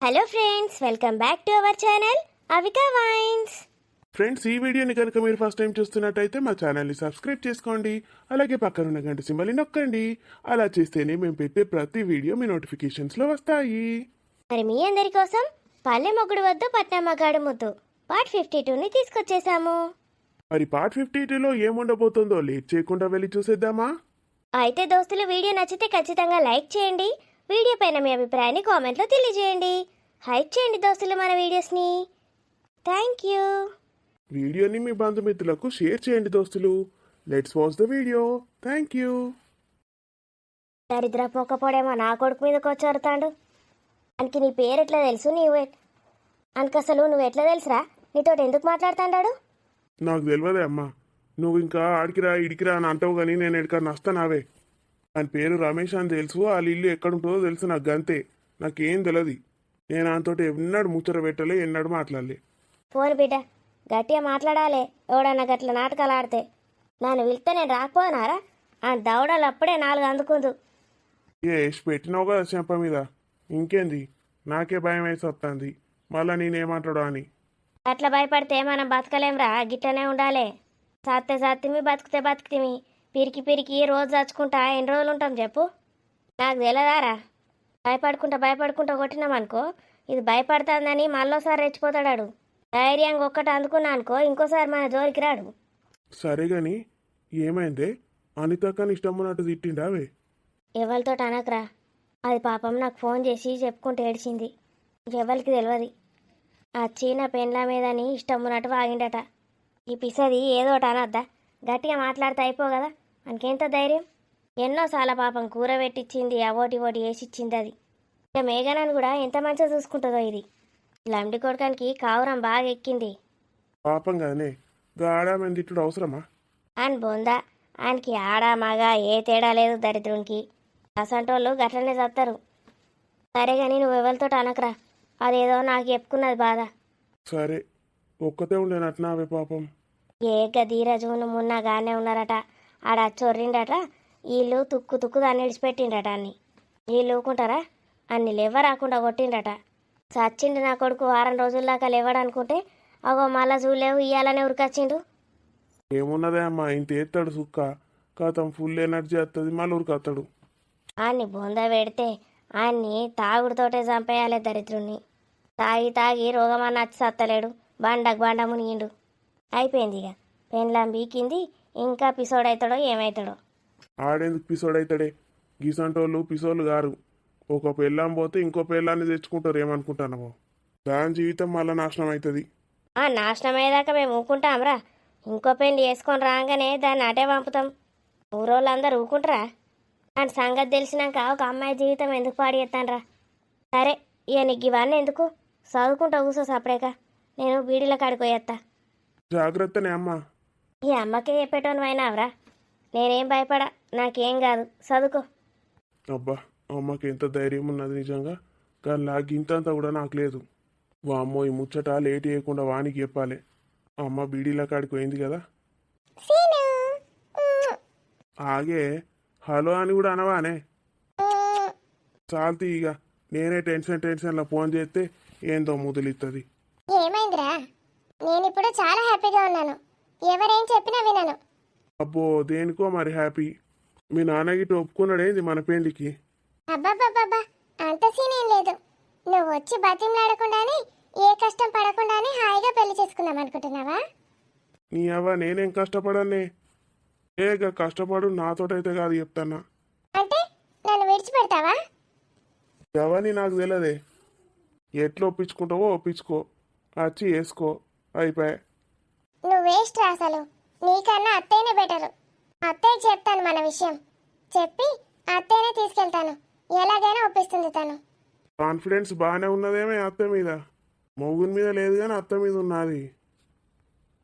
Hello friends, welcome back to our channel Avika wines. Friends, ఈ వీడియోని కనుక మీరు ఫస్ట్ టైం చూస్తున్నట్టయితే మా ఛానల్ని సబ్స్క్రైబ్ చేసుకోండి. అలాగే పక్కనున్న గంట సింబల్ని నొక్కండి. అలా చేస్తేనే మేము పెట్టే ప్రతి వీడియో మీ నోటిఫికేషన్స్లో వస్తాయి. మరి మీ అందరి కోసం పల్లె మొగుడు వద్దు పట్నం మగాడు ముద్దు పార్ట్ 52ని తీసుకొచ్చేసాము. మరి పార్ట్ 52లో ఏముండబోతుందో లేట్ చేయకుండా వెళ్ళి చూసేద్దామా? అయితే దోస్తులు, వీడియో నచ్చితే ఖచ్చితంగా లైక్ చేయండి. వీడియో పైన మీ అభిప్రాయాన్ని కామెంట్లో తెలియజేయండి. హైప్ చేయండి దోస్తులు మన వీడియోస్ని. Thank you. వీడియోని మీ బంధుమిత్రులకు షేర్ చేయండి దోస్తులు. Let's watch the video. Thank you. దరిద్ర పోకపోడేమో నా కొడుకు మీదకి వచ్చారుతాడు. ఆయనకి నీ పేరు ఎట్లా తెలుసు? ఆయనకి అసలు నువ్వు ఎట్లా తెలుసురా? నీతోటి ఎందుకు మాట్లాడుతాడాడు? నాకు తెలియదే అమ్మా. నువ్వు ఇంకా ఆడికిరా ఇడికిరా అని అంటావు కానీ నేను ఎక్కడికన్నా వస్తానావే. ఆయన పేరు రమేష్ అని తెలుసు. వాళ్ళ ఇల్లు ఎక్కడుంటుందో తెలుసు. నాకు గంతే, నాకేం తెలియదు. నేను ఆయనతోటి ఎన్నడు ముచ్చట పెట్టలే, ఎన్నడు మాట్లాడలే. ఫోన్ బిడ్డ, గట్టిగా మాట్లాడాలి. ఎవడన్నా గట్ల నాటకాలు ఆడితే నన్ను పిలిస్తే నేను రాకపోనారా? ఆ దవడలు అప్పుడే 4 అందుకుందు. వేసి పెట్టినావు కదా చెంప మీద. ఇంకేంది, నాకే భయం వేసి వస్తుంది మళ్ళా నేనేమంటాడో అని. అట్లా భయపడితే మనం బతకలేంరా, గిట్టనే ఉండాలి. సత్తిమి బతికితే బతికితిమి, పిరికి పిరికి రోజు చచ్చుకుంటా ఎన్ని రోజులు ఉంటాం చెప్పు? నాకు తెలియదారా? భయపడుకుంటా కొట్టినామనుకో, ఇది భయపడుతుందని మళ్ళోసారి రెచ్చిపోతాడాడు. ధైర్యంగా ఒక్కటి అందుకున్నా అనుకో, ఇంకోసారి మన జోలికి రాడు. సరే గాని ఏమైందే? అనితక్కని ఇష్టం ఉన్నట్టు తిట్టిండావే? ఎవరితో అనకరా, అది పాపం నాకు ఫోన్ చేసి చెప్పుకుంటూ ఏడిచింది. ఎవరికి తెలియదు. ఆ చీన పెండ్ల మీదని ఇష్టం ఉన్నట్టు వాగిండట. ఈ పిసది ఏదోటి అనొద్దా? గట్టిగా మాట్లాడితే అయిపో కదా. మనకెంత ధైర్యం? ఎన్నోసార్లు పాపం కూర పెట్టించింది, అవోటి ఓటి వేసిచ్చింది. అది ఇక మేఘనాన్ని కూడా ఎంత మంచిగా చూసుకుంటుందో. ఇది లంబడి కొడుకానికి కావురం బాగా ఎక్కింది. పాపం కదనే, గాడామని తిట్టుడు అవసరమా? అని బొందా, ఆయనకి ఆడా మగా ఏ తేడా లేదు దరిద్రునికి. అసంటోళ్ళు గట్లనే చస్తారు. సరే కానీ నువ్వు ఎవరితో అనకరా, అదేదో నాకు చెప్పుకున్నది బాధ. సరే, ఒక్కతే ఉండేనట్నావే పాపం. ఏక ధీరజును మున్నగానే ఉన్నారట. ఆడ చొర్రిండట. వీళ్ళు తుక్కు దాన్ని విడిచిపెట్టిండట. అన్ని వీళ్ళు ఊకుంటారా? అన్ని లేవ రాకుండా కొట్టిండట. చచ్చిండు నా కొడుకు. వారం రోజుల దాకా లేవడనుకుంటే అగో మళ్ళా చూడలేవు, ఇయ్యాలనే ఉరికొచ్చిండు. ఏమున్నదే అమ్మా, ఇంత ఎత్తాడు సుక్క. కథం ఫుల్ ఎనర్జీ వస్తుంది, మళ్ళీ ఉరికొస్తాడు. ఆయన్ని బొంద పెడితే ఆయన్ని తాగుడుతోటే చంపేయాలి దరిద్రుణ్ణి. తాగి రోగమన్న వచ్చి సత్తలేడు. బండ మునిగిండు. అయిపోయింది. ఇక పెండ్లాం బీకింది. ఇంకా పిసోడ్ అవుతాడో ఏమవుతాడో. ఆడేందుకు పిసోడ్ అవుతాడే? గీసంటోళ్ళు పిసోళ్ళు గారు. ఒక పెళ్ళాం పోతే ఇంకో పెళ్ళాన్ని తెచ్చుకుంటారు. ఏమనుకుంటానో దాని జీవితం మళ్ళీ నాశనం అవుతుంది. నాశనం అయ్యేదాకా మేము ఊకుంటాంరా? ఇంకో పెళ్లి వేసుకొని రాగానే దాన్ని అటే పంపుతాం. ఊరోళ్ళందరూ ఊకుంటారా? దాని సంగతి తెలిసినాక ఒక అమ్మాయి జీవితం ఎందుకు పాడిస్తానరా? సరే, ఇక నీకు ఇవన్నీ ఎందుకు? చదువుకుంటా కూసో సపరేక. నేను బీడీల కాడికి పోయేస్తా. జాగ్రత్తనే అమ్మా. ఈ అమ్మకే చెప్పేటోను అయినావరా? నేనేం భయపడా, నాకేం కాదు. చదువుకో. అబ్బా, అమ్మకి ఎంత ధైర్యం ఉన్నది నిజంగా. కానీ లాగింతంతా కూడా నాకు లేదు. వామ్మో, ఈ ముచ్చట లేట్ చేయకుండా వానికి చెప్పాలి. అమ్మ బీడీల కాడికి పోయింది కదా. ఆగే హలో అని కూడా అనవానే. చాలుతీ ఇక. నేనే టెన్షన్లో ఫోన్ చేస్తే ఏందో ముదులిస్తుంది. ఏమైందిరా? నేను ఇప్పుడు చాలా హ్యాపీగా ఉన్నాను. ఎవరేం చెప్పినా వినను. అబ్బో, దేనికో మరి హ్యాపీ. మీ నాన్నగిட்ட ఒప్పుకున్నాడేంది మన పెళ్లికి? అబ్బాబ్బాబ్బా, అంత సీన్ ఏం లేదు. నువ్వు వచ్చి బతిమలాడకుండానే, ఏ కష్టం పడకుండానే హాయిగా పెళ్లి చేసుకుందాం అనుకుంటున్నావా? నీ అవ్వ, నేనేం కష్టపడనే. ఏగా కష్టపడు నాతోటైతే కాదు చెప్తానా. అంటే నన్ను విడిచిపెడతావా? ఎవని నాకు తెలియదే. ఎట్లా ఒప్పించుకుంటావో ఒప్పించుకో, వచ్చి వేసుకో, అయిపోయా. నువ్వు వేస్ట్ రా అసలు. నీకన్నా అత్తయ్యనే బెటరు. అత్తయ్య చెప్తాను మన విషయం. చెప్పి అత్తయ్యనే తీసుకెళ్తాను. ఎలాగైనా ఒప్పిస్తుంది తను. కాన్ఫిడెన్స్ బాగానే ఉన్నదేమే అత్త మీద. మొగుని మీద లేదు కానీ అత్త మీద ఉన్నది.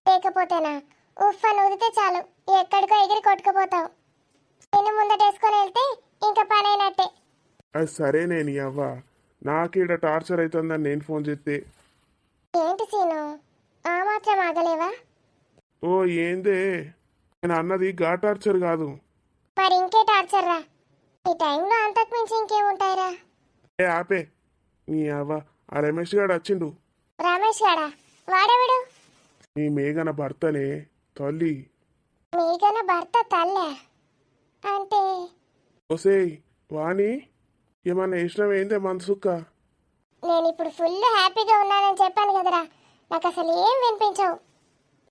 లేకపోతేనా ఉఫ్ అని ఊదితే చాలు, ఎక్కడికో ఎగిరి కొట్టుకుపోతావు. నిన్ను ముందటేసుకొని వెళ్తే ఇంకా పనైనట్టే. అది సరేనే నీ అవ్వ. నాకీడ టార్చర్ అవుతుందని నేను ఫోన్ చేస్తే. ఏంటి సీను, ఆ మాత్రం ఆగలేవా? ఓ ఏందే, నేను అన్నది గా టార్చర్ కాదు. మరి ఇంకే టార్చర్ రా. ఈ టైంలో అంతకు మించి ఇంకేముంటాయిరా? ఏ ఆపే. నీ అవ్వ ఆ రమేష్ గాడు వచ్చిండు. రమేష్ గాడా? వాడెవడు? నీ మేఘన భర్తనే తల్లి. మీకన భర్త తల్లే అంటే? ఒసేయ్ వాణి, ఏమన్నా ఇష్టం ఏందే మనసుక్క? నేను ఇప్పుడు ఫుల్ హ్యాపీగా ఉన్నానని చెప్పాను కదరా, నాకు అసలు ఏం వినిపించవు.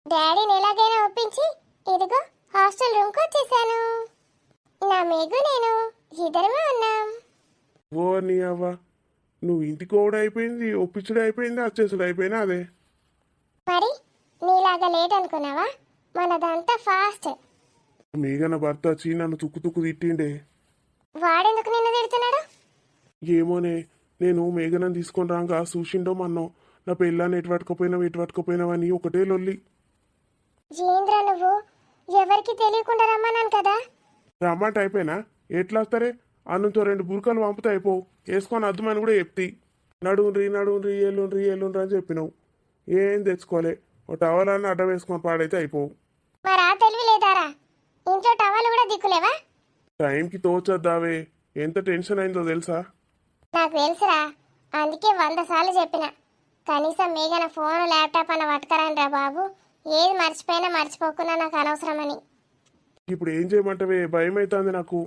డాడీని ఎలాగైనా ఒప్పించి ఇదిగో హాస్టల్ రూమ్కి వచ్చేసాను. నా మేఘు నేను ఇద్దరమే ఉన్నాం. ఓ నీ అవ్వ, నువ్వు ఇంటికి కూడా అయిపోయింది, ఒప్పించుడు అయిపోయింది, వచ్చేసుడు అయిపోయినా అదే. మరి నీలాగా లేట్ అనుకున్నావా? మనదంతా ఫాస్ట్. మేఘన భర్త వచ్చి నన్ను తుక్కు తుక్కు తిట్టిండే. వాడెందుకు నిన్ను తిడుతున్నాడు? ఏమోనే, నేను మేఘనని తీసుకొని రాగా చూసిండో మన్నో నా పెళ్ళాన్ని ఎటు పట్టుకపోయినావు అని ఒకటే లొల్లి. ఏంద్రా నువ్వు, ఎవరికి తెలియకుండా రమ్మన్నాను కదా. రమ్మంట అయిపోయినా ఎట్లా వస్తారే? అన్నంతో 2 బురకలు పంపితే అయిపోవు, వేసుకొని అద్దుమని కూడా చెప్తి. నడుండ్రి ఎల్లుండ్రి అని చెప్పినావు. ఏం తెచ్చుకోలే, ఓ టవల్ అడ్డం వేసుకొని పాడైతే అయిపోవు. మరి ఆ తెలివి లేదారా? ఇంట్లో టవల్ కూడా దిక్కులేవా? టైంకి తోచొద్దావే, ఎంత టెన్షన్ అయిందో తెలుసా? నాకు తెలుసురా, అందుకే 100 సార్లు చెప్పిన కనీసం మేఘన ఫోన్ ల్యాప్టాప్ అన్న పట్టుకరండి రా బాబు, ఏది మర్చిపోకున్నా నాకు అనవసరమని. ఇప్పుడు ఏం చేయమంటావే, భయం అవుతుంది నాకు.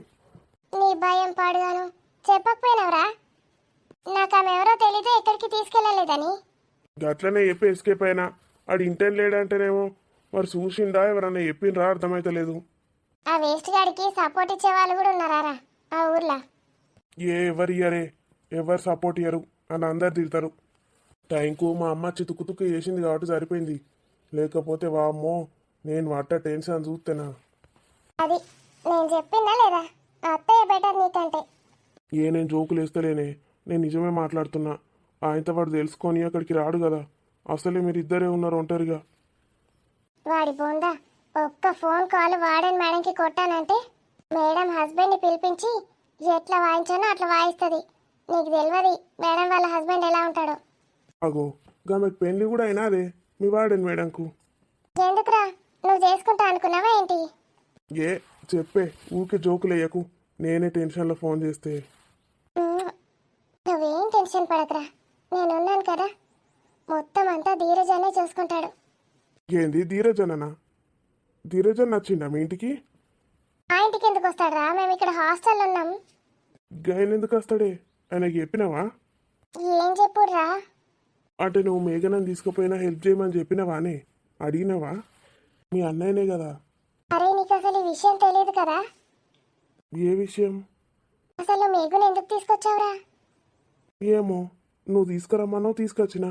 నీ భయం పాడుగాను చెప్పకపోయినావురా, నాకు ఆమె ఎవరో తెలీదు, ఎక్కడికి తీసుకెళ్ళలేదని. గట్లనే చెప్పి ఎస్కేప్ అయినా. ఆడు ఇంటెన్ లేడంటేనేమో మరి చూసిండా ఎవరన్నా చెప్పిండ్రా అర్థమైతలేదు. ఆ వేస్ట్ గాడికి సపోర్ట్ ఇచ్చే వాళ్ళు కూడా ఉన్నారా ఆ ఊర్లో? ఎవరు ఇయ్యరే, ఎవరు సపోర్ట్ ఇయ్యరు అని అందరు తిడతారు. టైంకు మా అమ్మ చితుకుతుక్కు చేసింది కాబట్టి సరిపోయింది, లేకపోతే వామ్మో నేను పట్ట టెన్షన్ చూస్తేనా. అది నేను చెప్పిందా లేదా? అత్తయ్య బెటర్ నీకంటే. నేను జోకులు వేస్తలేనే, నేను నిజమే మాట్లాడుతున్నా. ఆయనతో వాడు తెలుసుకొని అక్కడికి రాడు కదా, అసలే మీరు ఇద్దరే ఉన్నారు ఒంటరిగా. వాడి బోందా, ఒక్క ఫోన్ కాల్ వాడని మేడంకి కొట్టానంటే మేడం హస్బెండ్ని పిలిపించి ఎట్లా వాయించానో అట్లా వాయిస్తుంది. నీకు తెలియదు మేడం వాళ్ళ హస్బెండ్ ఎలా ఉంటాడో. అగో ఆమెకు పెళ్లి కూడా అయినా అదే మీ వాడని మేడంకు. ఎందుకురా, నువ్వు చేసుకుంటా అనుకున్నావా ఏంటి? ఏ చెప్పే, ఊకే జోకులు వేయకు, నేనే టెన్షన్లో ఫోన్ చేస్తే. నువ్వేం టెన్షన్ పడకరా, నేనున్నాను కదా, మొత్తం అంతా ధీరజనే చూసుకుంటాడు. ఏంది ధీరజననా? ధీరజన్ నచ్చిండా మీ ఇంటికి? ఆ ఇంటికి ఎందుకు వస్తాడురా, మేము ఇక్కడ హాస్టల్లో ఉన్నాం. ఆయన ఎందుకు వస్తాడే, ఆయనకి చెప్పినావా? ఏం చెప్పుర్రా? అంటే నువ్వు మేఘనని తీసుకుపోయినా హెల్ప్ చేయమని చెప్పినావానే, అడిగినావా? మీ అన్నయ్యనే కదా. అరే నీకు అసలు ఈ విషయం తెలియదు కదా. ఏ విషయం? అసలు మేఘుని ఎందుకు తీసుకొచ్చావురా? ఏమో, నువ్వు తీసుకురమ్మన్నావు తీసుకొచ్చినా.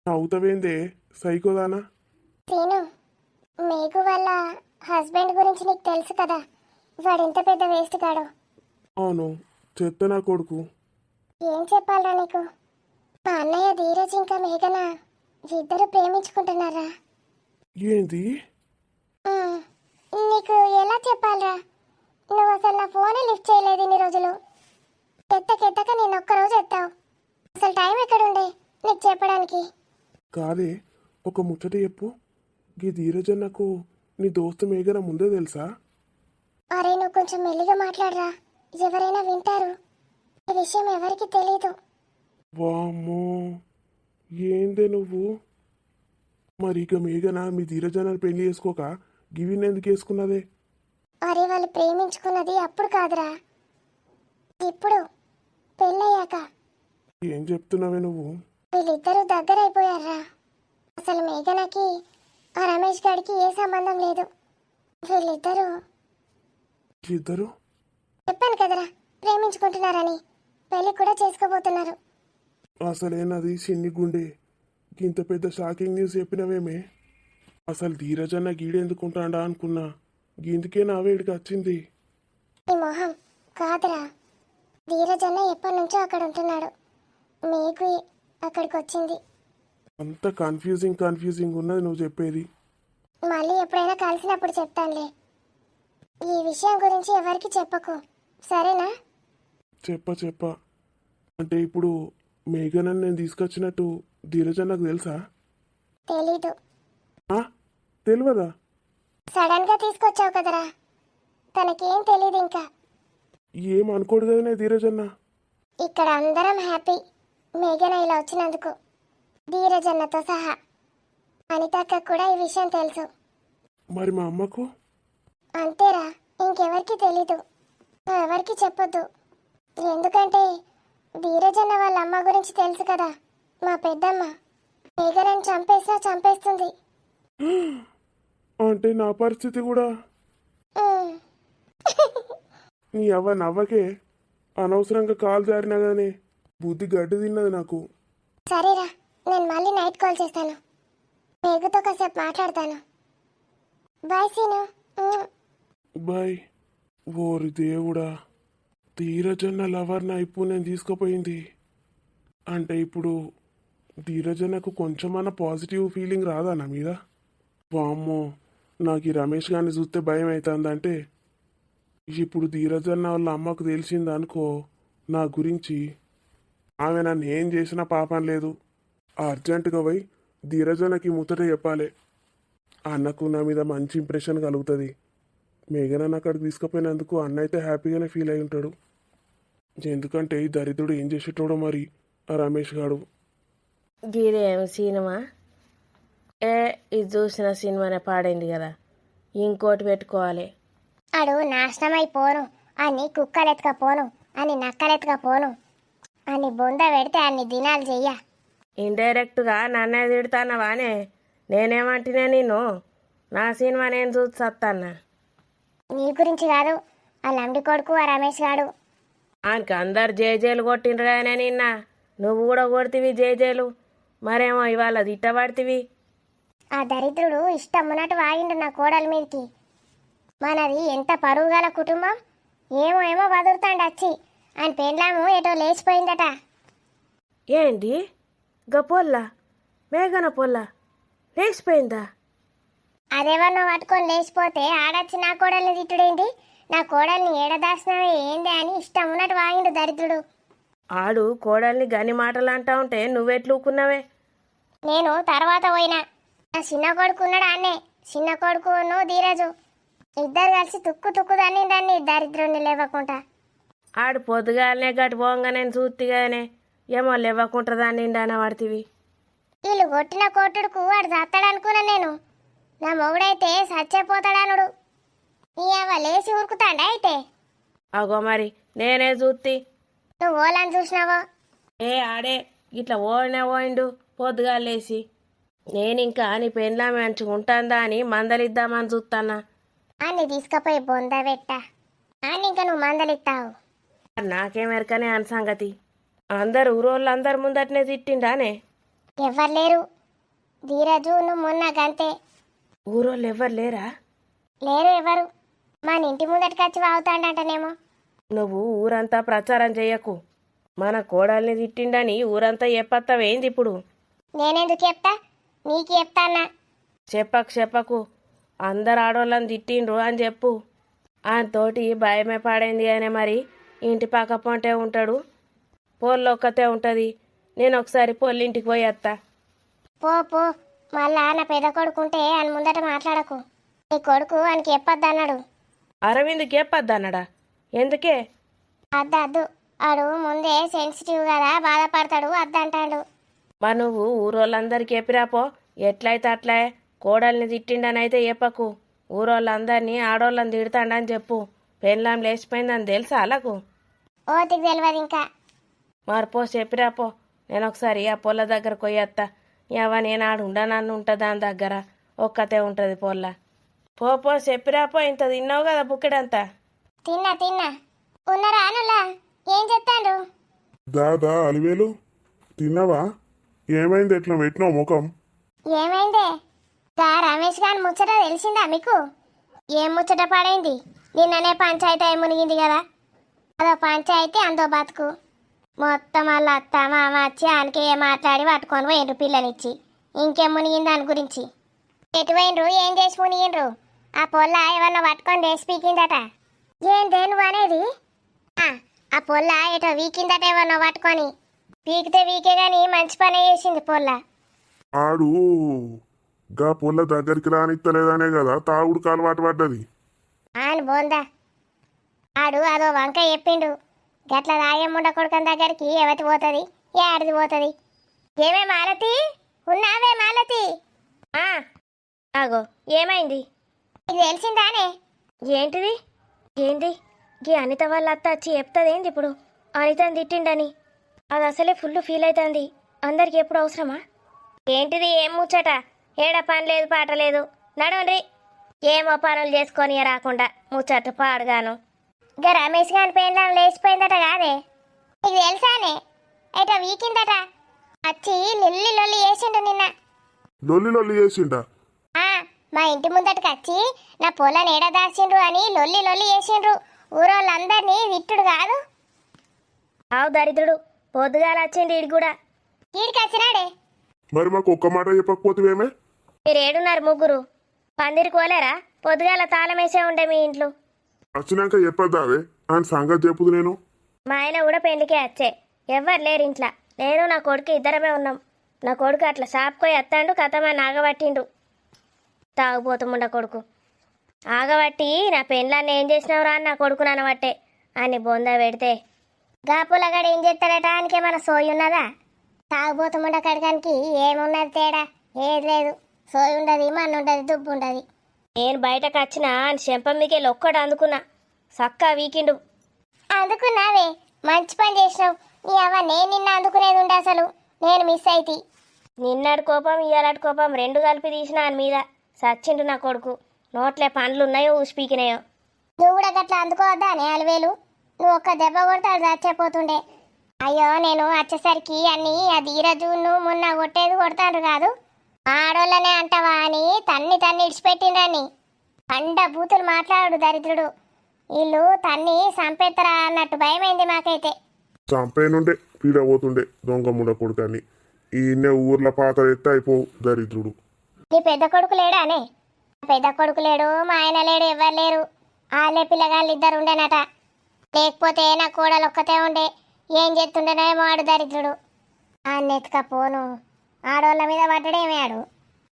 అవుతావేందే సైకోదానా? సీను, మేఘు వాళ్ళ హస్బెండ్ గురించి నీకు తెలుసు కదా, వాడు ఎంత పెద్ద వేస్ట్ కాడో. అవును, చెత్త నా కొడుకు. ఏం చెప్పాలరా నీకు? మా అన్నయ్య ధీరజ్ ఇంకా మేఘన ఇద్దరు ప్రేమించుకుంటున్నారా. ఏంది? ఉమ్, నీకు ఎలా చెప్పాలరా? నువ్వు అసలు నా ఫోనే లిఫ్ట్ చేయలేదు ఇన్ని రోజులు. ఎత్తక నేను ఒక్కరోజు ఎత్తావు. అసలు టైం ఎక్కడుండే నీకు చెప్పడానికి? కాదే, ఒక ముచ్చట చెప్పు. ఈ ధీరజన్నకు నీ దోస్తు మేఘన ముందే తెలుసా? అరే నువ్వు కొంచెం మెల్లిగా మాట్లాడరా, ఎవరైనా వింటారు. ఈ విషయం ఎవరికి తెలీదు. వామ్మో, ఏందే నువ్వు? మరి ఇక మేఘన మీ ధీరజన్నని పెళ్లి చేసుకోక గివిని ఎందుకు వేసుకున్నదే? అరే వాళ్ళు ప్రేమించుకున్నది అప్పుడు కాదురా, ఇప్పుడు పెళ్ళయ్యాక. ఏం చెప్తున్నావే నువ్వు? వీళ్ళిద్దరూ దగ్గరైపోయారా. అసలు మేఘనకి ఆ రమేష్ గారికి ఏ సంబంధం లేదు. వీళ్ళిద్దరూ ఇద్దరు? చెప్పాను కదరా ప్రేమించుకుంటున్నారని, పెళ్లి కూడా చేసుకోబోతున్నారు. అసలేనది చిన్ని గుండె, ఇంత పెద్ద షాకింగ్ న్యూస్ చెప్పినవేమే. అసలు ధీరజన్న గీడెందుకుంటాడా అనుకున్నా, గిందుకే నా వేడికి వచ్చింది. ఈ మొహం కాదురా, ధీరజన్న ఎప్పటి నుంచో అక్కడ ఉంటున్నాడు, మీకు అక్కడికి వచ్చింది. అంత కన్ఫ్యూజింగ్ ఉన్నది నువ్వు చెప్పేది. మళ్ళీ ఎప్పుడైనా కలిసినప్పుడు చెప్తానులే. ఈ విషయం గురించి ఎవరికి చెప్పకు, సరేనా? చెప్ప అంటే ఇప్పుడు మేఘనని నేను తీసుకొచ్చినట్టు ధీరజన్ నాకు తెలుసా? తెలీదు. తెలియదా? సడన్ గా తీసుకొచ్చావు కదరా, తనకేం తెలీదు ఇంకా. ఏం అనుకోడు కదనే ధీరజన్న. ఇక్కడ అందరం హ్యాపీ, మేఘన ఇలా వచ్చినందుకు, ధీరజన్నతో సహా. అనితక్క కూడా ఈ విషయం తెలుసు. మరి మా అమ్మకు? అంతేరా, ఇంకెవరికి తెలీదు. ఎవరికి చెప్పొద్దు. ఎందుకంటే ధీరజన్న వాళ్ళ అమ్మ గురించి తెలుసు కదా, మా పెద్దమ్మ. మేఘనని చంపేసినా చంపేస్తుంది. అంటే నా పరిస్థితి కూడా? ఉమ్. నీ అవ్వ నవ్వకే, అనవసరంగా కాలు జారినా కానీ బుద్ధి గడ్డి తిన్నది నాకు. సరేరా, నేను మళ్ళీ నైట్ కాల్ చేస్తాను. మేఘతో కాసేపు మాట్లాడతాను. బాయ్ సీను. బాయ్. ఓరి దేవుడా, ధీరజన్న లవర్ని అయిపో నేను తీసుకుపోయింది అంటే ఇప్పుడు ధీరజన్నకు కొంచెమన్నా పాజిటివ్ ఫీలింగ్ రాదా నా మీద? వామ్మో, నాకు ఈ రమేష్ గారిని చూస్తే భయం అవుతుందంటే ఇప్పుడు ధీరజన్న వాళ్ళ అమ్మకు తెలిసిందనుకో నా గురించి, ఆమె నన్ను ఏం చేసినా పాపం లేదు. అర్జెంటుగా పోయి ధీరజన్నకి ముచ్చట చెప్పాలి. అన్నకు నా మీద మంచి ఇంప్రెషన్ కలుగుతుంది. మేఘనన్న అక్కడికి తీసుకుపోయినందుకు అన్న అయితే హ్యాపీగానే ఫీల్ అయి ఉంటాడు. ఎందుకంటే ఈ దరిద్రుడు ఏం చేసేటోడో మరి ఆ రమేష్ గాడు. గీదేం సినిమా ఇది చూసిన సినిమానే పాడైంది కదా, ఇంకోటి పెట్టుకోవాలి. ఆడు నాశనమైపోను, అన్ని కుక్కలెత్తుకపోను, అని నక్కలెత్తుకపోను, అని బొంద పెడితే అన్ని దినాలు చెయ్య. ఇండైరెక్ట్గా నన్నే తిడతానవానే, నేనేమంటున్నా నిన్ను? నా సినిమా నేను చూసి సత్తాన్నా. నీ గురించి కాదు, ఆ లంబడి కొడుకు ఆ రమేష్ గాడు. ఆయనకి అందరు జేజేలు కొట్టిండ్రు కానీ నిన్న నువ్వు కూడా కొడుతీవి జేజేలు, మరేమో ఇవాళ తిట్టబడితివి. ఆ దరిద్రుడు ఇష్టం ఉన్నట్టు వాగిండు నా కోడల మీదకి. మనది ఎంత పరువు గల కుటుంబం, ఏమో ఏమో వదురుతాండు వచ్చి. ఆయన పెండ్లాము ఏటో లేచిపోయిందట. ఏంటి గా పొల్ల, మేఘన పొల్ల లేచిపోయిందా? అదేవన్నో పట్టుకొని లేచిపోతే ఆడొచ్చి నా కోడల్ని తిట్టుడేంటి, నా కోడల్ని ఏడదాసినవే ఏంది అని ఇష్టం ఉన్నట్టు వాగిండు దరిద్రుడు. ఆడు కోడల్ని గని మాటలు అంటా ఉంటే నువ్వెట్లుకున్నావే? నేను తర్వాత పోయినా. నా చిన్న కొడుకు ఉన్నాడు అన్నే, చిన్న కొడుకును ధీరజు ఇద్దరు కలిసి తుక్కు తుక్కు దాన్ని దరిద్రుడిని లేవకుండా. ఆడు పొద్దుగాలనే గట్టి పోంగా నేను చూత్తిగానే ఏమో లేవకుంటుందాన్ని అనబడితివి. వీళ్ళు కొట్టిన కొట్టుడుకు వాడు చస్తాడనుకున్నా నేను. నా మొగుడైతే చచ్చిపోతాడనుడు. నీ అవ్వ లేచి ఉరుకుతాడా అయితే? అగో మరి నేనే చూత్తి. నువ్వు ఓలని చూసినావో? ఆడే ఇట్లా ఓయిండు పొద్దుగాలేసి. నేనింకా నీ పెండ్లా మంచిగా ఉంటాందా అని మందలిద్దామని చూస్తానా. అన్ని తీసుకుపోయి బొంద పెట్ట అని ఇంకా నువ్వు మందలిస్తావు. నాకేమెరకనే అని సంగతి. అందరు ఊరోళ్ళందరు ముందటనే తిట్టిండానే. ఎవ్వరు లేరు, ధీరజు నువ్వు మొన్న గంతే. ఊరోళ్ళు ఎవ్వరు లేరా? లేరు ఎవరు. మన ఇంటి ముందటికి వచ్చి వాగుతాడంటనేమో. నువ్వు ఊరంతా ప్రచారం చెయ్యకు. మన కోడల్ని తిట్టిండని ఊరంతా చెప్పత్తవేంది ఇప్పుడు? నేనెందుకు చెప్తా, నీకు చెప్తానా? చెప్పకు. అందరు ఆడోళ్ళని తిట్టిండ్రు అని చెప్పు. ఆయనతోటి భయమే పాడైంది అనే మరి ఇంటి పక్క పొంటే ఉంటాడు, పోళ్ళు ఒక్కతే ఉంటుంది. నేను ఒకసారి పొల్లింటికి పోయి వస్తా. పో మళ్ళా నా పెద్ద కొడుకుంటే అని ముందట మాట్లాడకు. నీ కొడుకు ఆయనకి చెప్పొద్దన్నాడు. అరవింద్కి చెప్పొద్దన్నాడా? ఎందుకే? అద్దు, ఆడు ముందే సెన్సిటివ్ కదా, బాధపడతాడు, అద్దంటాడు. మరి నువ్వు ఊరోళ్ళందరికీ చెప్పిరాపో. ఎట్లయితే అట్లా కోడల్ని తిట్టిండని అయితే చెప్పకు. ఊరోళ్ళందరినీ ఆడోళ్ళని తిడతాడని చెప్పు. పెళ్ళాం లేచిపోయిందని తెలుసా అలాకు? ఓతికి తెలియదు ఇంకా. మరిపో చెప్పిరాపో. నేను ఒకసారి ఆ పొల్ల దగ్గరకు పోయేస్తా. ఎవ నేను ఆడు ఉండనన్ను ఉంటుంది దాని దగ్గర, ఒక్కతే ఉంటుంది పొల్ల. పో చెప్పిరాపో. ఇంత తిన్నావు కదా బుక్కెడంతా. తిన్నా ఉన్నారా అనులా? ఏం చెప్తాండ్రు? దాదా అలివేలు తిన్నావా? ఏమైంది ఎట్లా పెట్టినావు ముఖం? ఏమైందే? గా రమేష్ గారి ముచ్చట తెలిసిందా మీకు? ఏం ముచ్చట పడైంది? నిన్ననే పంచాయతీ అయి మునిగింది కదా. అదో పంచాయతీ అందో బతుకు. మొత్తం వాళ్ళ అత్త మామ వచ్చి ఆయనకే మాట్లాడి పట్టుకొని పోయిండ్రు పిల్లనిచ్చి. ఇంకేం మునిగింది దాని గురించి? ఎటు పోయిండ్రు, ఏం చేసి మునిగిండ్రు? ఆ పొల్ల ఏమన్నా పట్టుకొని రేసి పీకిందట. ఏందే నువ్వు అనేది? ఆ పొల్ల ఎటో వీకిందట ఏమన్నా పట్టుకొని. పీకితే వీకే గాని మంచి పని చేసింది పొల్ల. ఆడు గా పొల్ల దగ్గరికి రానిత్తలేదనే కదా తాగుడుకు అలవాటు పడ్డది. ఆయన బోందా, ఆడు అదో వంక చెప్పిండు. గట్ల తాగే ముండ కొడుకని దగ్గరికి ఎవతి పోతుంది, ఏడది పోతుంది. ఏమే మాలతి, ఉన్నావే మాలతి? ఆ, ఆగో ఏమైంది? ఇది తెలిసిందానే? ఏంటిది? ఏంది? గీ అనిత వాళ్ళ అత్త వచ్చి చెప్తాదేంది ఇప్పుడు అనితని తిట్టిండని? అది అసలే ఫుల్ ఫీల్ అవుతుంది. అందరికి ఎప్పుడు అవసరమా? ఏంటిది? ఏం ముచ్చట? ఏడ పని లేదు పాట లేదు, నడవండి. ఏమో పనులు చేసుకొని రాకుండా ముచ్చట పాడుగాను. ఇక రమేష్ గారి పెండ్లాం లేచిపోయిందట కాదే, నీకు తెలుసానే? అయితే వీకిందట, వచ్చి లొల్లి లొల్లి చేసిండు నిన్న. లొల్లి లొల్లి చేసిండా? ఆ, మా ఇంటి ముందటికి వచ్చి నా పొలాన్ని ఏడ దాచిండ్రు అని లొల్లి లొల్లి చేసిండ్రు. ఊరోళ్ళందరినీ విట్టుడు కాదు. ఆవు దరిద్రుడు పొద్దుగాల వచ్చింది ఈడు కూడా. వీడికి వచ్చినాడే. మరి మాకు ఒక్క మాట చెప్పకపోతేవేమే? మీరు ఏడున్నారు ముగ్గురు? పందిరికి పోలేరా? పొద్దుగాల తాళం వేసే ఉండే మీ ఇంట్లో. వచ్చినాక చెప్పద్దావే అని సంగతి చెప్పుదు నేను. మా ఆయన కూడా పెళ్లికే వచ్చే. ఎవ్వరు లేరు ఇంట్లో. నేను నా కొడుకు ఇద్దరమే ఉన్నాం. నా కొడుకు అట్లా షాప్కోయి వస్తాడు, కథమని ఆగబట్టిండు. తాగుపోతుముండ కొడుకు ఆగబట్టి నా పెళ్ళాన్ని ఏం చేసినావురా అని నా కొడుకు ననబట్టే అని బొంద పెడితే, గాపులగాడు ఏం చేస్తాడట? ఆయనకేమైనా సోయి ఉన్నదా? తాగుబోతుముండ కడకానికి ఏమున్నది తేడా? ఏది లేదు. సోయి ఉండదు, మన్ను ఉండదు, దుబ్బు ఉండదు. నేను బయటకు వచ్చినా అని చెంప మీకెళ్ళి ఒక్కడు అందుకున్నా. సక్కా వీకిండు. అందుకున్నావే, మంచి పని చేసినావు. నీ అవ్వ నేను నిన్న అందుకునేది ఉండే, అసలు నేను మిస్ అయితే. నిన్నటి కోపం ఇయ్యాలటి కోపం రెండు కలిపి తీసిన అని మీద సచ్చిండు నా కొడుకు. నోట్లే పండ్లున్నాయో ఊసిపీకినాయో. నువ్వు కూడా గట్లా అందుకోవద్దా అని అలవేలు? నువ్వు ఒక్క దెబ్బ కొడతాడు చచ్చిపోతుండే. అయ్యో, నేను వచ్చేసరికి అన్ని అది ఈరోజు నువ్వు మొన్న కొట్టేది కొడతాడు కాదు, ఆడోళ్ళనే అంటావా అని తన్ని ఇడిచిపెట్టిండ్రని పండ బూతులు మాట్లాడు దరిద్రుడు. వీళ్ళు తన్ని సంపేత్తరా అన్నట్టు భయమైంది మాకైతే. చంపేనుండే పీడ పోతుండే దొంగ ముడ కొడుకని. ఈయన్నే ఊర్ల పాత ఎత్తే అయిపోవు దరిద్రుడు. నీ పెద్ద కొడుకు లేడానే? పెద్ద కొడుకు లేడు, మా ఆయన లేడు, ఎవ్వరు లేరు. వాళ్ళే పిల్లగాళ్ళు ఇద్దరు ఉండేనట. లేకపోతే నా కోడలు ఒక్కతే ఉండే. ఏం చేస్తుండేనేమో ఆడు దరిద్రుడు. అన్నెత్తుకపోను ఆడోళ్ళ మీద పడ్డడేమే ఆడు.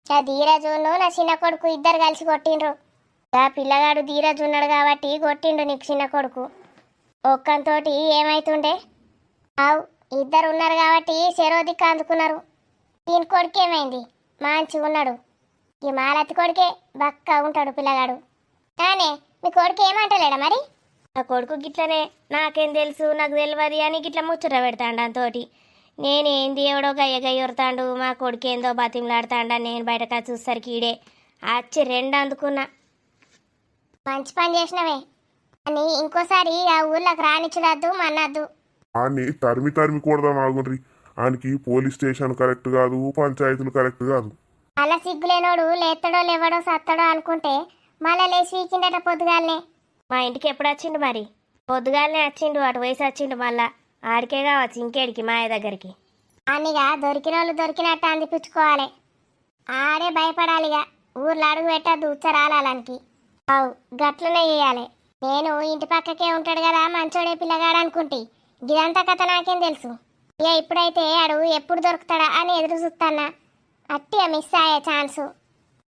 ఆ ధీరజును నా చిన్న కొడుకు ఇద్దరు కలిసి కొట్టిండ్రు. ఆ పిల్లగాడు ధీరజు ఉన్నాడు కాబట్టి కొట్టిండు నీకు చిన్న కొడుకు. ఒక్కంతోటి ఏమైతుండే? అవు, ఇద్దరు ఉన్నారు కాబట్టి చెరోదిక్క అందుకున్నారు. దీని కొడుకు ఏమైంది? మంచిగా ఉన్నాడు. ఈ మాలతి కొడుకే బక్క ఉంటాడు పిల్లగాడు. కానీ మీ కొడుకు ఏమంటలేడా మరి? నా కొడుకు గిట్లనే, నాకేం తెలుసు, నాకు తెలియదు అని గిట్ల ముచ్చట పెడతాడు అంతోటి. నేనేంది ఎవడో గయ్య గయ్యొరుతాడు, మా కొడుకు ఏందో బతిమలాడుతాడు. నేను బయటకు చూసరికి ఈడే వచ్చి రెండు అందుకున్నా. మంచి పని చేసినవే అని ఇంకోసారి ఆ ఊర్లోకి రానిచ్చుడద్దు మన్నద్దు. ఆన్ని తరిమి తరిమి కొడదాం ఆగుండ్రి. ఆయనకి పోలీస్ స్టేషన్ కరెక్ట్ కాదు, పంచాయతీలు కరెక్ట్ కాదు. అలా సిగ్గులేనోడు లేస్తాడో లేవడో సత్తాడో అనుకుంటే మళ్ళా లేచి వీకిందట పొద్దుగాలనే. మా ఇంటికి ఎప్పుడు వచ్చిండు మరి? పొద్దుగాలనే వచ్చిండు, అటు వయసు వచ్చిండు. మళ్ళా ఆడికే కావచ్చు, ఇంకేడికి మాయ దగ్గరికి. అన్నిగా దొరికిన వాళ్ళు దొరికినట్టు అందిపించుకోవాలి. ఆడే భయపడాలిగా. ఊర్లో అడుగు పెట్టద్దు ఉచ్చరాలానికి. అవు, గట్లనే చేయాలి. నేను ఇంటి పక్కకే ఉంటాడు కదా మంచోడే పిల్లగాడు అనుకుంటే ఇదంతా కథ నాకేం తెలుసు. ఇక ఇప్పుడైతే ఆడు ఎప్పుడు దొరుకుతాడా అని ఎదురు చూస్తానా. అట్టిగా మిస్ అయ్యే ఛాన్సు.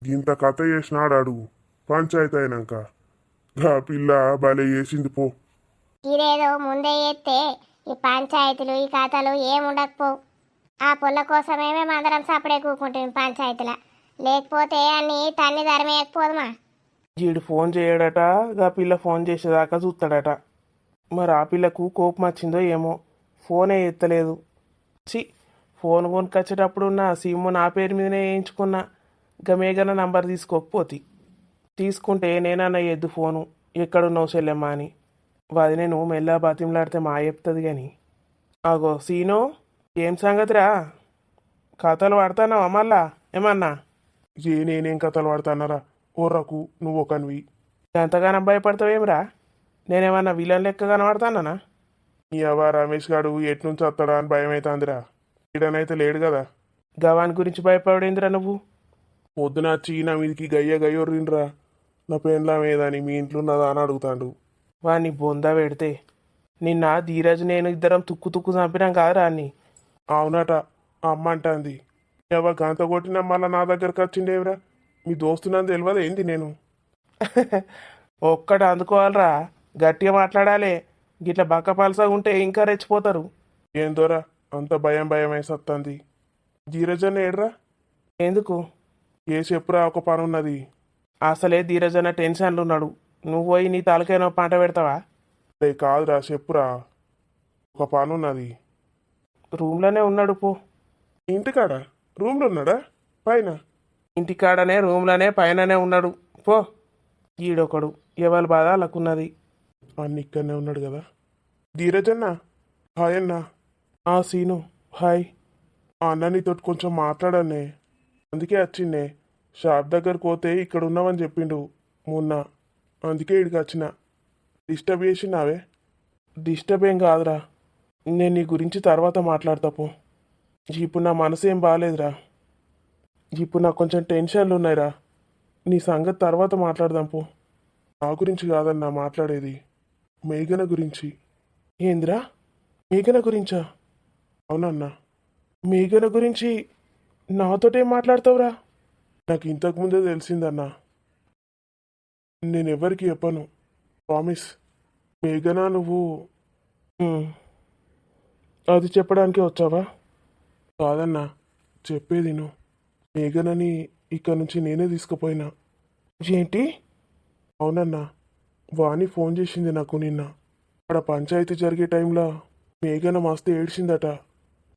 ఇంత కథ చేసినాడు అడుగు పంచాయతీ అయినాక. గా పిల్ల భలే చేసింది పో. ఇదేదో ముందే చేస్తే ఈ పంచాయతీలు ఈ కథలు ఏముండకపోవు. ఆ పొల్ల కోసమేమే మందరం సపడే కూకుంటుంది పంచాయతీల. లేకపోతే అన్ని తన్ని ధరమేయకపోదుమా. వీడు ఫోన్ చేయడట, ఆ పిల్ల ఫోన్ చేసేదాకా చూస్తాడట. మరి ఆ పిల్లకు కోపం వచ్చిందో ఏమో, ఫోనే ఎత్తలేదు. ఫోన్ కొనుకొచ్చేటప్పుడు నా సిమ్ నా పేరు మీదనే వేయించుకున్నా. ఇక మేఘన నంబర్ తీసుకోకపోతే తీసుకుంటే నేనన్నా ఎద్దు ఫోను ఎక్కడున్నావు చెల్లెమ్మా అని. అది నేను మెల్ల బతిమలాడితే మా చెప్తుంది కానీ. అగో సీను, ఏం సంగతిరా? కథలు పడతానావా మళ్ళా ఏమన్నా? నేనేం కథలు పడతానరా? ఓర్రకు నువ్వు ఒకనివి. ఎంతగానో భయపడతావేమిరా? నేనేమన్నా విలన్ లెక్క కనబడతానా? నీ అవ్వ రమేష్ గాడు ఎట్నుంచి వస్తాడా అని భయం అవుతుందిరా. ఈడనైతే లేడు కదా. గవాన్ గురించి భయపడేందిరా నువ్వు? పొద్దున వచ్చి నా మీదికి గయ్య గయ్యొర్రిండ్రా. నా పెండ్లాం ఏదని మీ ఇంట్లో ఉన్నదా అని అడుగుతాడు. వాడిని బొంద పెడితే నిన్న ధీరజ్ నేను ఇద్దరం తుక్కు తుక్కు చంపినాం కాదురా అన్ని. అవునట, అమ్మ అంటాంది. ఎవ గంత కొట్టినా మళ్ళా నా దగ్గరకు వచ్చిండేవిరా. మీ దోస్తునందు తెలియదు ఏంది నేను? ఒక్కటి అందుకోవాలరా, గట్టిగా మాట్లాడాలి. గిట్ల బక్క పలసగా ఉంటే ఇంకా రెచ్చిపోతారు. ఏం దొరా అంత భయం భయం వేసొస్తుంది. ధీరజన్న ఏడ్రా? ఎందుకు? ఏ చెప్పురా, ఒక పని ఉన్నది. అసలే ధీరజన టెన్షన్లు ఉన్నాడు. నువ్వు పోయి నీ తలకైనా పంట పెడతావా? రే కాదురా, చెప్పురా, ఒక పని ఉన్నది. రూమ్లోనే ఉన్నాడు పో. ఇంటికాడ రూమ్లో ఉన్నాడా? పైన? ఇంటికాడనే రూమ్లోనే పైననే ఉన్నాడు పో. ఈడొకడు ఎవరి బాధ వాళ్ళకున్నది. అన్న ఇక్కడనే ఉన్నాడు కదా. ధీరజన్న హాయ్ అన్న. ఆ సీను హాయ్. ఆ అన్న నీతోటి కొంచెం మాట్లాడనే, అందుకే వచ్చిండే. షాప్ దగ్గరకు పోతే ఇక్కడ ఉన్నావని చెప్పిండు మొన్న, అందుకే ఇక్కడికి వచ్చిన. డిస్టర్బ్ చేసినావే? డిస్టర్బ్ ఏం కాదురా, నేను నీ గురించి తర్వాత మాట్లాడతా పో. ఇప్పుడు నా మనసు ఏం బాగాలేదురా. ఇప్పుడు నాకు కొంచెం టెన్షన్లు ఉన్నాయిరా. నీ సంగతి తర్వాత మాట్లాడదాం పో. నా గురించి కాదన్నా మాట్లాడేది, మేఘన గురించి. ఏందిరా? మేఘన గురించా? అవునన్నా. మేఘన గురించి నాతోటేం మాట్లాడతావురా? నాకు ఇంతకుముందే తెలిసిందన్నా. నేనెవరికి చెప్పను, ప్రామిస్. మేఘన నువ్వు హ్మ్. అది చెప్పడానికే వచ్చావా? కాదన్నా, చెప్పేది నువ్వు. మేఘనని ఇక్కడ నుంచి నేనే తీసుకుపోయినా. ఏంటి? అవునన్నా, వాణి ఫోన్ చేసింది నాకు నిన్న. అక్కడ పంచాయతీ జరిగే టైంలో మేఘన మస్తు ఏడ్చిందట.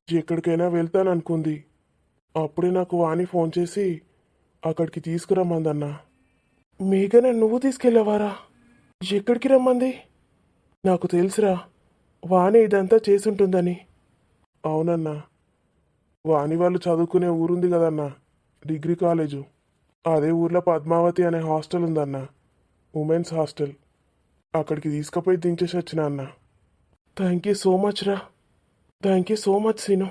ఎక్కడికైనా వెళ్తాననుకుంది. అప్పుడే నాకు వాణి ఫోన్ చేసి అక్కడికి తీసుకురమ్మందన్నా. మేఘన నువ్వు తీసుకెళ్ళావారా? ఎక్కడికి రమ్మంది? నాకు తెలుసురా, వాణి ఇదంతా చేసుంటుందని. అవునన్నా, వాణి వాళ్ళు చదువుకునే ఊరుంది కదన్నా, డిగ్రీ కాలేజు. అదే ఊర్లో పద్మావతి అనే హాస్టల్ ఉందన్నా, ఉమెన్స్ హాస్టల్. అక్కడికి తీసుకుపోయి దించేసి వచ్చిన అన్న. థ్యాంక్ యూ సో మచ్ రా. Thank you so much scene.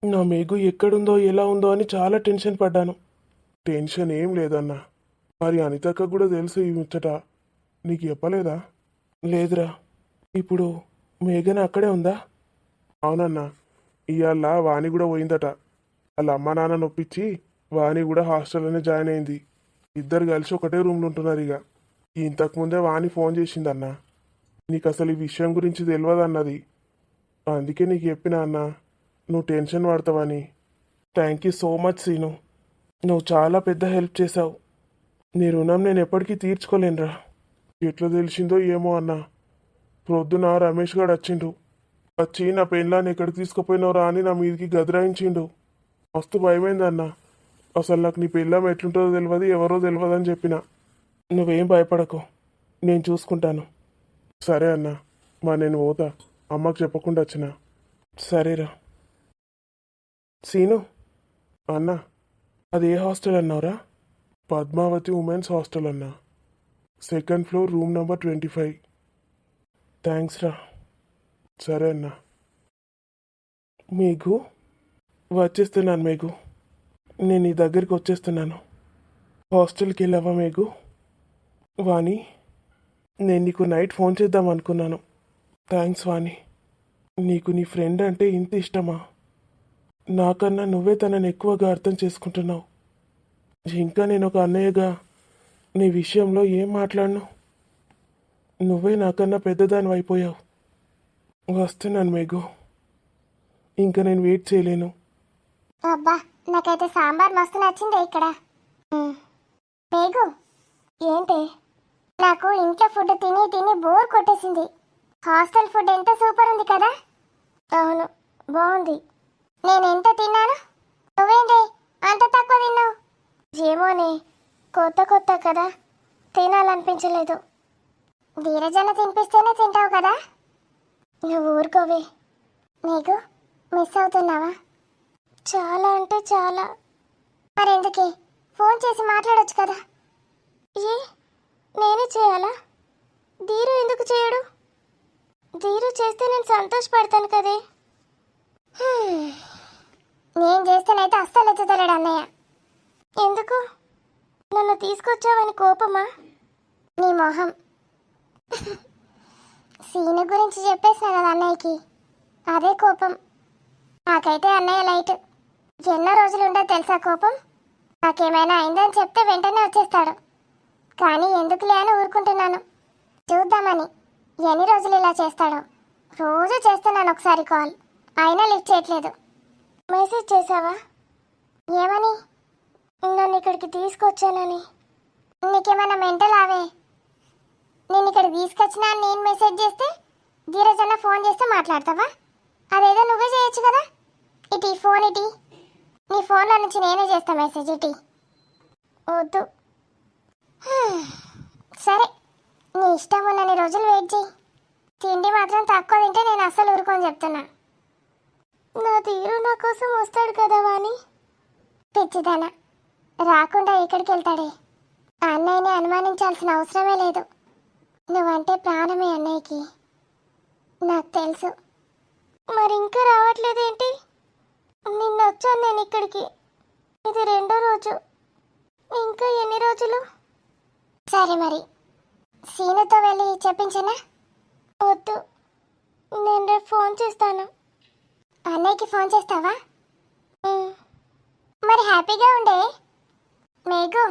నా మేఘు ఎక్కడుందో ఎలా ఉందో అని చాలా టెన్షన్ పడ్డాను. టెన్షన్ ఏం లేదన్నా. మరి అనితక్క కూడా తెలుసు ఈ ముచ్చట, నీకు చెప్పలేదా? లేదురా. ఇప్పుడు మేఘన అక్కడే ఉందా? అవునన్నా, ఇవాళ వాణి కూడా పోయిందట. వాళ్ళ అమ్మ నాన్న నొప్పించి వాణి కూడా హాస్టల్లోనే జాయిన్ అయింది. ఇద్దరు కలిసి ఒకటే రూమ్లో ఉంటున్నారు. ఇక ఇంతకుముందే వాణి ఫోన్ చేసిందన్నా. నీకు అసలు ఈ విషయం గురించి తెలియదన్నది. అందుకే నీకు చెప్పినా అన్నా, నువ్వు టెన్షన్ పడతావని. Thank you so much Seenu. నువ్వు చాలా పెద్ద హెల్ప్ చేశావు. నీ రుణం నేను ఎప్పటికీ తీర్చుకోలేనురా. ఎట్లా తెలిసిందో ఏమో అన్నా. ప్రొద్దున రమేష్ గారు వచ్చిండు. వచ్చి నా పెళ్ళాన్ని ఎక్కడికి తీసుకుపోయినవరా అని నా మీదకి గదిరాయించిండు. మస్తు భయమైందన్న. అసలు నాకు నీ పెళ్ళాం ఎట్లుంటుందో తెలియదు, ఎవరో తెలియదు అని చెప్పిన. నువ్వేం భయపడకు, నేను చూసుకుంటాను. సరే అన్న, నేను పోతా. అమ్మకు చెప్పకుండా వచ్చిన. సరేరా. సీను, అన్న, అది ఏ హాస్టల్ అన్నావురా? పద్మావతి ఉమెన్స్ హాస్టల్ అన్న, 2nd floor, room number 25. Thanks రా. సరే అన్న. మేఘు, వచ్చేస్తున్నాను మేఘు. నేను నీ దగ్గరికి వచ్చేస్తున్నాను. హాస్టల్కి వెళ్ళావా మేఘు? వాణి, నేను నీకు నైట్ ఫోన్ చేద్దాం అనుకున్నాను. థ్యాంక్స్ వాణి. నీకు నీ ఫ్రెండ్ అంటే ఇంత ఇష్టమా? నాకన్నా నువ్వే తనని ఎక్కువగా అర్థం చేసుకుంటున్నావు. ఇంకా నేను ఒక అన్నయ్యగా నీ విషయంలో ఏం మాట్లాడను. నువ్వే నాకన్నా పెద్దదాని అయిపోయావు. వస్తున్నాను మేఘు. ఇంకా నేను వెయిట్ చేయలేను. అబ్బా, నాకైతే సాంబార్ మస్తు నచ్చింది ఇక్కడ. మేఘు, ఏంటి? నాకు ఇంట్లో ఫుడ్ తిని తిని బోర్ కొట్టేసింది. హాస్టల్ ఫుడ్ ఎంత సూపర్ ఉంది కదా. అవును, బాగుంది. నేను ఎంత తిన్నాను, నువ్వేంటి అంత తక్కువ తిన్నావు? ఏమోనే, కొత్త కొత్త కదా, తినాలనిపించలేదు. ధీరజన తినిపిస్తేనే తింటావు కదా. నువ్వు ఊరుకోవే. నీకు మిస్ అవుతున్నావా? చాలా అంటే చాలా. మరెందుకే, ఫోన్ చేసి మాట్లాడొచ్చు కదా. ఏ, నేనే చేయాలా? ధీరు ఎందుకు చేయడు? ధీరు చేస్తే నేను సంతోషపడతాను కదే. నేను చేస్తేనైతే అస్సలు ఎత్తుతలేడు అన్నయ్య. ఎందుకు? నన్ను తీసుకొచ్చావని కోపమా? నీ మొహం. సీను గురించి చెప్పేసిన కదా అన్నయ్యకి, అదే కోపం. నాకైతే అన్నయ్య లైట్. ఎన్నో రోజులు ఉండదు తెలుసా కోపం. నాకేమైనా అయిందని చెప్తే వెంటనే వచ్చేస్తాడు. కానీ ఎందుకులే అని ఊరుకుంటున్నాను, చూద్దామని. ఎన్ని రోజులు ఇలా చేస్తాడో. రోజు చేస్తున్నాను ఒకసారి కాల్, అయినా లిఫ్ట్ చేయట్లేదు. మెసేజ్ చేసావా? ఏమని? నన్ను ఇక్కడికి తీసుకొచ్చానని. నీకేమైనా మెంటల్ ఆవే? నేను ఇక్కడికి తీసుకొచ్చినా అని నేను మెసేజ్ చేస్తే ధీరజ్ అన్న ఫోన్ చేస్తే మాట్లాడతావా? అదేదో నువ్వే చేయొచ్చు కదా. ఇటీ ఫోన్ ఇటీ. నీ ఫోన్లో నుంచి నేనే చేస్తా మెసేజ్. ఇటీ. వద్దు. సరే, నీ ఇష్టం ఉన్నన్ని రోజులు వెయిట్ చేయి. తిండి మాత్రం తక్కువ తింటే నేను అస్సలు ఊరుకొని చెప్తున్నా. నా తీరు నా కోసం వస్తాడు కదా వాణి. పిచ్చిదానా, రాకుండా ఎక్కడికి వెళ్తాడే? అన్నయ్యని అనుమానించాల్సిన అవసరమే లేదు. నువ్వంటే ప్రాణమే అన్నయ్యకి, నాకు తెలుసు. మరి ఇంకా రావట్లేదేంటి? నిన్న వచ్చాను నేను ఇక్కడికి. ఇది 2వ రోజు. ఇంకా ఎన్ని రోజులు? సరే మరి సీనుతో వెళ్ళి చెప్పించనా? వద్దు, నేను రేపు ఫోన్ చేస్తాను. అన్నయ్యకి ఫోన్ చేస్తావా? మరి హ్యాపీగా ఉండే మేఘు.